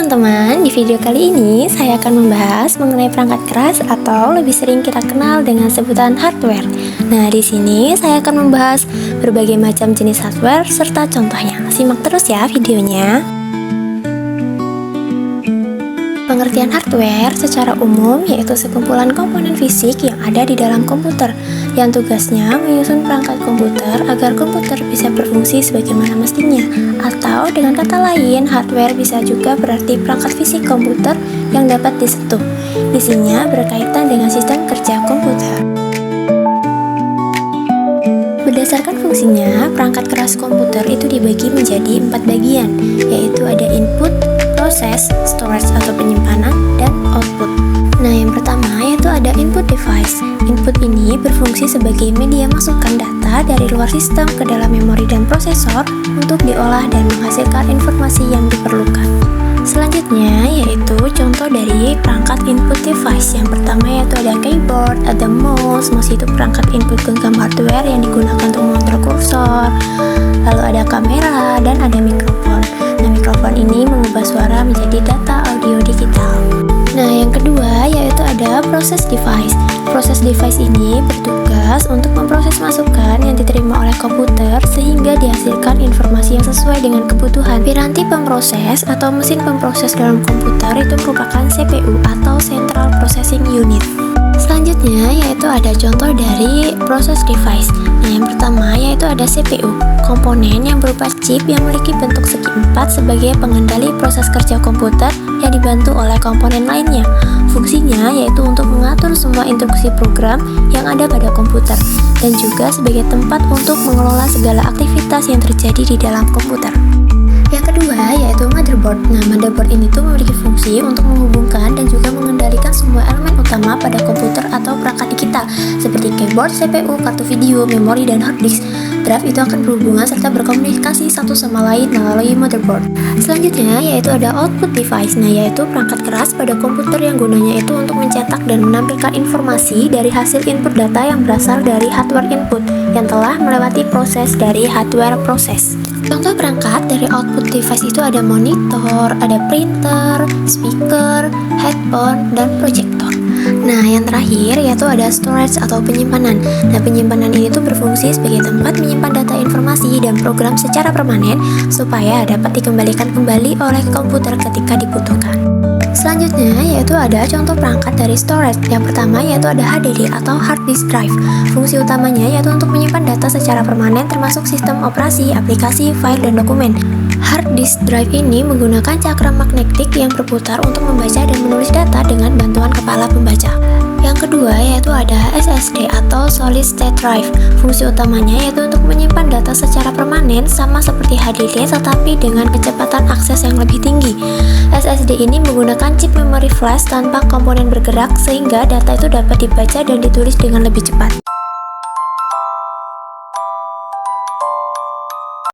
teman-teman, di video kali ini saya akan membahas mengenai perangkat keras atau lebih sering kita kenal dengan sebutan hardware. Nah, di sini saya akan membahas berbagai macam jenis hardware serta contohnya. Simak terus ya videonya. Pengertian hardware secara umum yaitu sekumpulan komponen fisik yang ada di dalam komputer yang tugasnya menyusun perangkat komputer agar komputer bisa berfungsi sebagaimana mestinya. Atau dengan kata lain, hardware bisa juga berarti perangkat fisik komputer yang dapat disentuh. Isinya berkaitan dengan sistem kerja komputer. Berdasarkan fungsinya, perangkat keras komputer itu dibagi menjadi 4 bagian, yaitu ada input, proses, storage atau penyimpanan, dan output. Nah, yang pertama yaitu ada input device. Input ini berfungsi sebagai media masukan data dari luar sistem ke dalam memori dan prosesor untuk diolah dan menghasilkan informasi yang diperlukan. Selanjutnya yaitu contoh dari perangkat input device. Yang pertama yaitu ada keyboard, ada mouse. Mouse itu perangkat input genggam hardware yang digunakan untuk mengontrol kursor. Lalu ada kamera dan ada mikrofon. Nah, mikrofon ini mengubah suara menjadi data audio digital. Nah, yang kedua yaitu ada proses device. Proses device ini bertugas untuk memproses masukan yang diterima oleh komputer sehingga dihasilkan informasi yang sesuai dengan kebutuhan. Piranti pemroses atau mesin pemproses dalam komputer itu merupakan CPU atau Central Processing Unit. Selanjutnya yaitu ada contoh dari proses device. Nah, yang pertama yaitu ada CPU, komponen yang berupa chip yang memiliki bentuk segi empat sebagai pengendali proses kerja komputer yang dibantu oleh komponen lainnya. Fungsinya yaitu untuk mengatur semua instruksi program yang ada pada komputer dan juga sebagai tempat untuk mengelola segala aktivitas yang terjadi di dalam komputer. Yang kedua yaitu motherboard. Nah, motherboard ini tuh memiliki fungsi untuk menghubungkan dan juga mengendalikan semua elemen utama pada komputer atau perangkat digital seperti keyboard, CPU, kartu video, memori, dan hard disk. Drive itu akan berhubungan serta berkomunikasi satu sama lain melalui motherboard. Selanjutnya yaitu ada output device. Nah, yaitu perangkat keras pada komputer yang gunanya itu untuk mencetak dan menampilkan informasi dari hasil input data yang berasal dari hardware input yang telah melewati proses dari hardware proses. Contoh perangkat dari output device itu ada monitor, ada printer, speaker, headphone, dan projector. Nah, yang terakhir yaitu ada storage atau penyimpanan. Nah, penyimpanan ini tuh berfungsi sebagai tempat menyimpan data informasi dan program secara permanen supaya dapat dikembalikan kembali oleh komputer ketika dibutuhkan. Selanjutnya yaitu ada contoh perangkat dari storage. Yang pertama yaitu ada HDD atau hard disk drive. Fungsi utamanya yaitu untuk menyimpan data secara permanen termasuk sistem operasi, aplikasi, file, dan dokumen. Hard disk drive ini menggunakan cakram magnetik yang berputar untuk membaca dan menulis data dengan bantuan kepala pembaca. Yang kedua yaitu ada SSD atau solid state drive. Fungsi utamanya yaitu untuk menyimpan data secara permanen sama seperti HDD tetapi dengan kecepatan akses yang lebih tinggi. SSD ini menggunakan chip memori flash tanpa komponen bergerak sehingga data itu dapat dibaca dan ditulis dengan lebih cepat.